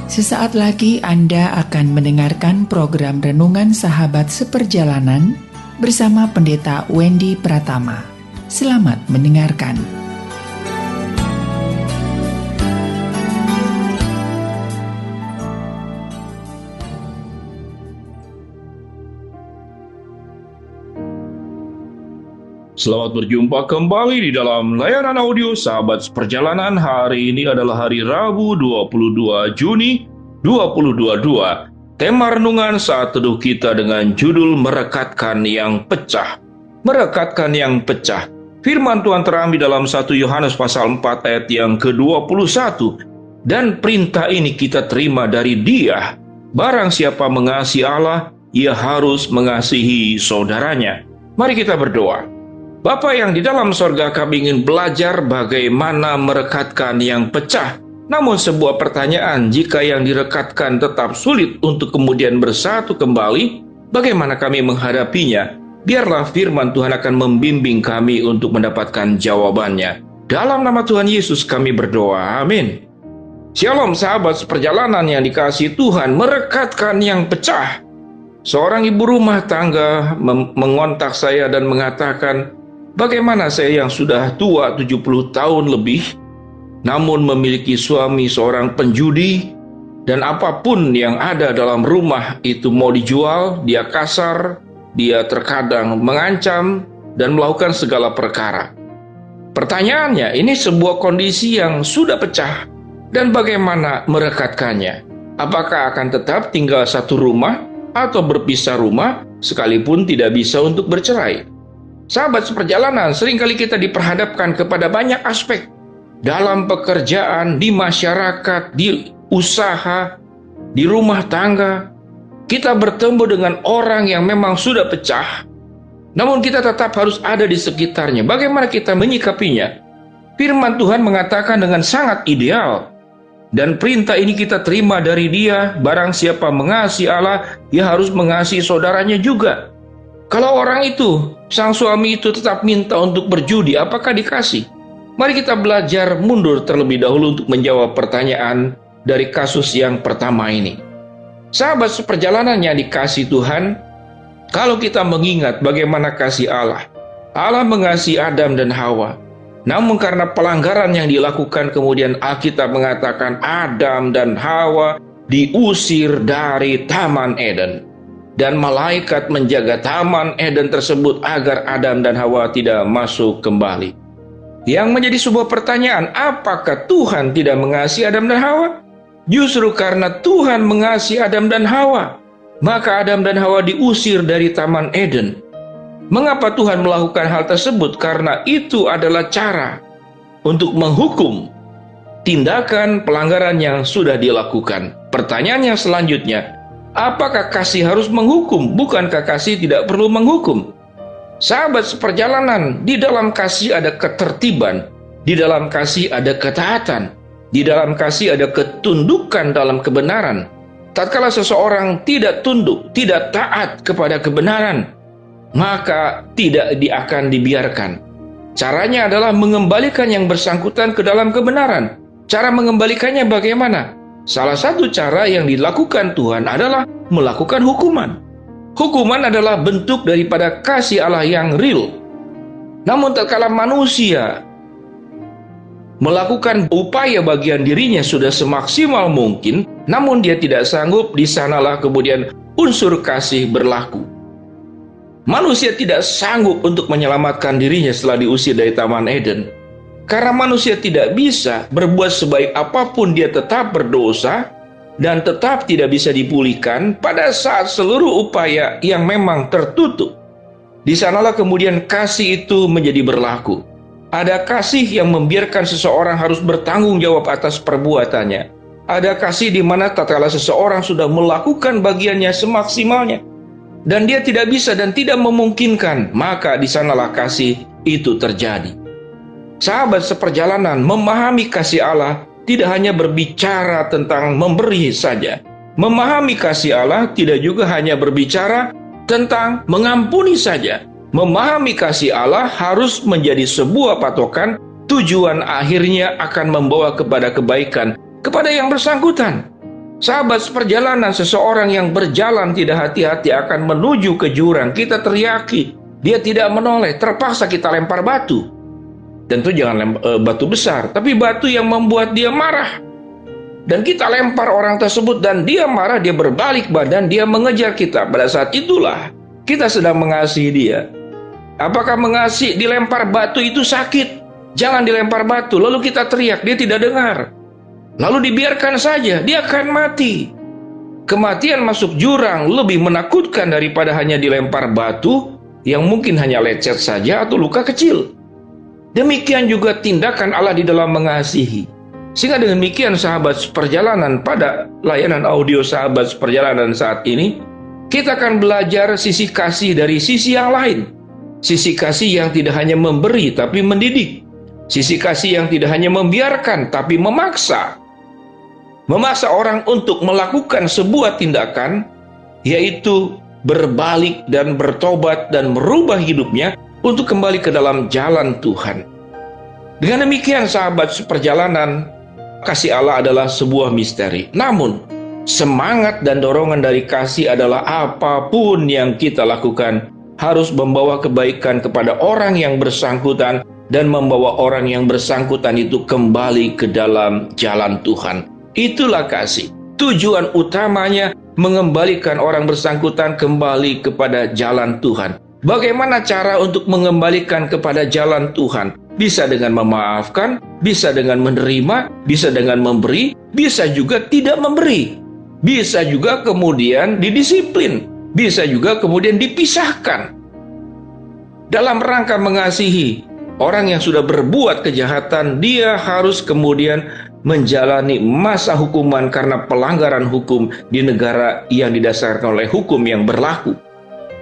Sesaat lagi Anda akan mendengarkan program Renungan Sahabat Seperjalanan bersama Pendeta Wendy Pratama. Selamat mendengarkan. Selamat berjumpa kembali di dalam layanan audio Sahabat Seperjalanan. Hari ini adalah hari Rabu 22 Juni 2022. Tema renungan saat teduh kita dengan judul Merekatkan yang Pecah. Merekatkan yang pecah. Firman Tuhan terambil dalam 1 Yohanes pasal 4 ayat yang ke-21. Dan perintah ini kita terima dari Dia. Barang siapa mengasihi Allah, ia harus mengasihi saudaranya. Mari kita berdoa. Bapa yang di dalam sorga, kami ingin belajar bagaimana merekatkan yang pecah. Namun sebuah pertanyaan, jika yang direkatkan tetap sulit untuk kemudian bersatu kembali, bagaimana kami menghadapinya? Biarlah firman Tuhan akan membimbing kami untuk mendapatkan jawabannya. Dalam nama Tuhan Yesus kami berdoa, amin. Shalom sahabat seperjalanan yang dikasihi Tuhan, merekatkan yang pecah. Seorang ibu rumah tangga mengontak saya dan mengatakan, bagaimana saya yang sudah tua 70 tahun lebih, namun memiliki suami seorang penjudi, dan apapun yang ada dalam rumah itu mau dijual, dia kasar, dia terkadang mengancam, dan melakukan segala perkara. Pertanyaannya, ini sebuah kondisi yang sudah pecah, dan bagaimana merekatkannya? Apakah akan tetap tinggal satu rumah, atau berpisah rumah, sekalipun tidak bisa untuk bercerai? Sahabat seperjalanan, seringkali kita diperhadapkan kepada banyak aspek dalam pekerjaan, di masyarakat, di usaha, di rumah tangga. Kita bertemu dengan orang yang memang sudah pecah, namun kita tetap harus ada di sekitarnya. Bagaimana kita menyikapinya? Firman Tuhan mengatakan dengan sangat ideal, dan perintah ini kita terima dari Dia. Barang siapa mengasihi Allah, ia harus mengasihi saudaranya juga. Kalau orang itu, sang suami itu tetap minta untuk berjudi, apakah dikasih? Mari kita belajar mundur terlebih dahulu untuk menjawab pertanyaan dari kasus yang pertama ini. Sahabat seperjalanan yang dikasihi Tuhan, kalau kita mengingat bagaimana kasih Allah, Allah mengasihi Adam dan Hawa. Namun karena pelanggaran yang dilakukan, kemudian Alkitab mengatakan Adam dan Hawa diusir dari Taman Eden. Dan malaikat menjaga Taman Eden tersebut agar Adam dan Hawa tidak masuk kembali. Yang menjadi sebuah pertanyaan, apakah Tuhan tidak mengasihi Adam dan Hawa? Justru karena Tuhan mengasihi Adam dan Hawa, maka Adam dan Hawa diusir dari Taman Eden. Mengapa Tuhan melakukan hal tersebut? Karena itu adalah cara untuk menghukum tindakan pelanggaran yang sudah dilakukan. Pertanyaan yang selanjutnya, apakah kasih harus menghukum? Bukankah kasih tidak perlu menghukum? Sahabat seperjalanan, di dalam kasih ada ketertiban, di dalam kasih ada ketaatan, di dalam kasih ada ketundukan dalam kebenaran. Tatkala seseorang tidak tunduk, tidak taat kepada kebenaran, maka tidak akan dibiarkan. Caranya adalah mengembalikan yang bersangkutan ke dalam kebenaran. Cara mengembalikannya bagaimana? Salah satu cara yang dilakukan Tuhan adalah melakukan hukuman. Hukuman adalah bentuk daripada kasih Allah yang real. Namun tatkala manusia melakukan upaya bagian dirinya sudah semaksimal mungkin, namun dia tidak sanggup, di sanalah kemudian unsur kasih berlaku. Manusia tidak sanggup untuk menyelamatkan dirinya setelah diusir dari Taman Eden. Karena manusia tidak bisa berbuat sebaik apapun, dia tetap berdosa dan tetap tidak bisa dipulihkan pada saat seluruh upaya yang memang tertutup. Di sanalah kemudian kasih itu menjadi berlaku. Ada kasih yang membiarkan seseorang harus bertanggung jawab atas perbuatannya. Ada kasih di mana tatkala seseorang sudah melakukan bagiannya semaksimalnya dan dia tidak bisa dan tidak memungkinkan, maka di sanalah kasih itu terjadi. Sahabat seperjalanan, memahami kasih Allah tidak hanya berbicara tentang memberi saja. Memahami kasih Allah tidak juga hanya berbicara tentang mengampuni saja. Memahami kasih Allah harus menjadi sebuah patokan, tujuan akhirnya akan membawa kepada kebaikan kepada yang bersangkutan. Sahabat seperjalanan, seseorang yang berjalan tidak hati-hati akan menuju ke jurang. Kita teriaki, dia tidak menoleh, terpaksa kita lempar batu. Tentu jangan batu besar, tapi batu yang membuat dia marah. Dan kita lempar orang tersebut dan dia marah, dia berbalik badan, dia mengejar kita. Pada saat itulah kita sedang mengasihi dia. Apakah mengasihi dilempar batu itu sakit? Jangan dilempar batu, lalu kita teriak, dia tidak dengar. Lalu dibiarkan saja, dia akan mati. Kematian masuk jurang lebih menakutkan daripada hanya dilempar batu yang mungkin hanya lecet saja atau luka kecil. Demikian juga tindakan Allah di dalam mengasihi. Sehingga dengan demikian sahabat seperjalanan, pada layanan audio sahabat seperjalanan saat ini, kita akan belajar sisi kasih dari sisi yang lain. Sisi kasih yang tidak hanya memberi tapi mendidik. Sisi kasih yang tidak hanya membiarkan tapi memaksa. Memaksa orang untuk melakukan sebuah tindakan, yaitu berbalik dan bertobat dan merubah hidupnya untuk kembali ke dalam jalan Tuhan. Dengan demikian sahabat seperjalanan, kasih Allah adalah sebuah misteri. Namun, semangat dan dorongan dari kasih adalah apapun yang kita lakukan harus membawa kebaikan kepada orang yang bersangkutan dan membawa orang yang bersangkutan itu kembali ke dalam jalan Tuhan. Itulah kasih. Tujuan utamanya mengembalikan orang bersangkutan kembali kepada jalan Tuhan. Bagaimana cara untuk mengembalikan kepada jalan Tuhan? Bisa dengan memaafkan, bisa dengan menerima, bisa dengan memberi, bisa juga tidak memberi. Bisa juga kemudian didisiplin, bisa juga kemudian dipisahkan. Dalam rangka mengasihi orang yang sudah berbuat kejahatan, dia harus kemudian menjalani masa hukuman karena pelanggaran hukum di negara yang didasarkan oleh hukum yang berlaku.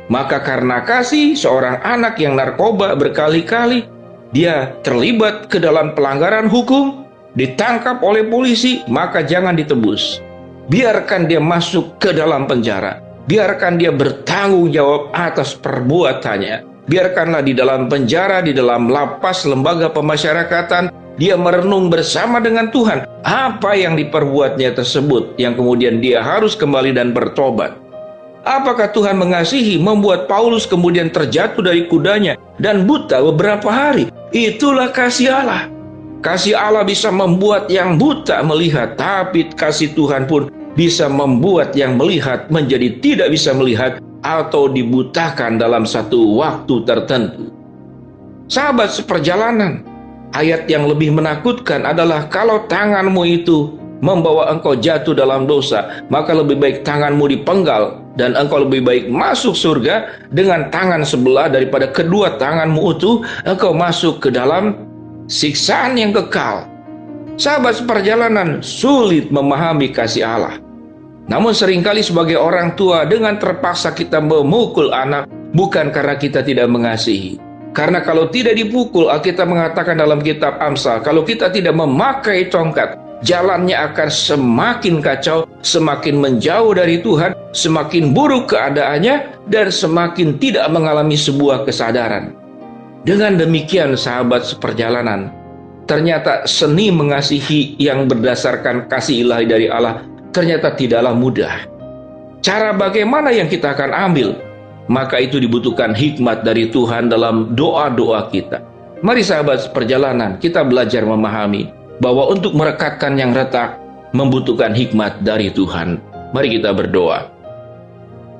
Maka karena kasih, seorang anak yang narkoba berkali-kali, dia terlibat ke dalam pelanggaran hukum, ditangkap oleh polisi, maka jangan ditebus. Biarkan dia masuk ke dalam penjara. Biarkan dia bertanggung jawab atas perbuatannya. Biarkanlah di dalam penjara, di dalam lapas lembaga pemasyarakatan, dia merenung bersama dengan Tuhan apa yang diperbuatnya tersebut, yang kemudian dia harus kembali dan bertobat. Apakah Tuhan mengasihi membuat Paulus kemudian terjatuh dari kudanya dan buta beberapa hari? Itulah kasih Allah. Kasih Allah bisa membuat yang buta melihat, tapi kasih Tuhan pun bisa membuat yang melihat menjadi tidak bisa melihat atau dibutakan dalam satu waktu tertentu. Sahabat seperjalanan, ayat yang lebih menakutkan adalah kalau tanganmu itu membawa engkau jatuh dalam dosa, maka lebih baik tanganmu dipenggal dan engkau lebih baik masuk surga dengan tangan sebelah daripada kedua tanganmu itu engkau masuk ke dalam siksaan yang kekal. Sahabat seperjalanan, sulit memahami kasih Allah. Namun seringkali sebagai orang tua dengan terpaksa kita memukul anak bukan karena kita tidak mengasihi. Karena kalau tidak dipukul, Alkitab mengatakan dalam kitab Amsal, kalau kita tidak memakai tongkat, jalannya akan semakin kacau, semakin menjauh dari Tuhan, semakin buruk keadaannya, dan semakin tidak mengalami sebuah kesadaran. Dengan demikian sahabat seperjalanan, ternyata seni mengasihi yang berdasarkan kasih ilahi dari Allah ternyata tidaklah mudah. Cara bagaimana yang kita akan ambil? Maka itu dibutuhkan hikmat dari Tuhan dalam doa-doa kita. Mari sahabat seperjalanan, kita belajar memahami bahwa untuk merekatkan yang retak membutuhkan hikmat dari Tuhan. Mari kita berdoa.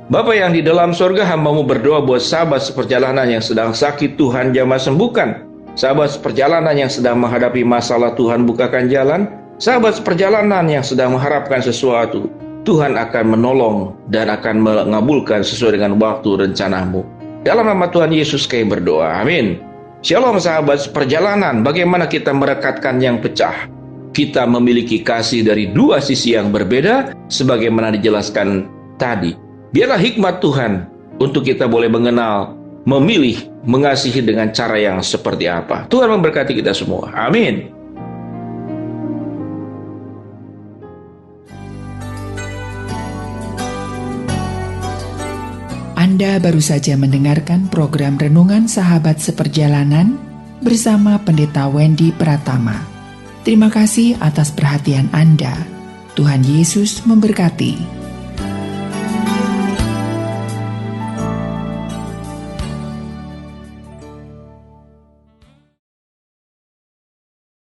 Bapa yang di dalam sorga, hamba-Mu berdoa buat sahabat seperjalanan yang sedang sakit, Tuhan jamah sembuhkan. Sahabat seperjalanan yang sedang menghadapi masalah, Tuhan bukakan jalan. Sahabat seperjalanan yang sedang mengharapkan sesuatu, Tuhan akan menolong dan akan mengabulkan sesuai dengan waktu rencana-Mu. Dalam nama Tuhan Yesus kami berdoa, amin. Shalom sahabat seperjalanan, bagaimana kita merekatkan yang pecah? Kita memiliki kasih dari dua sisi yang berbeda, sebagaimana dijelaskan tadi. Biarlah hikmat Tuhan untuk kita boleh mengenal, memilih, mengasihi dengan cara yang seperti apa. Tuhan memberkati kita semua, amin. Anda baru saja mendengarkan program Renungan Sahabat Seperjalanan bersama Pendeta Wendy Pratama. Terima kasih atas perhatian Anda. Tuhan Yesus memberkati.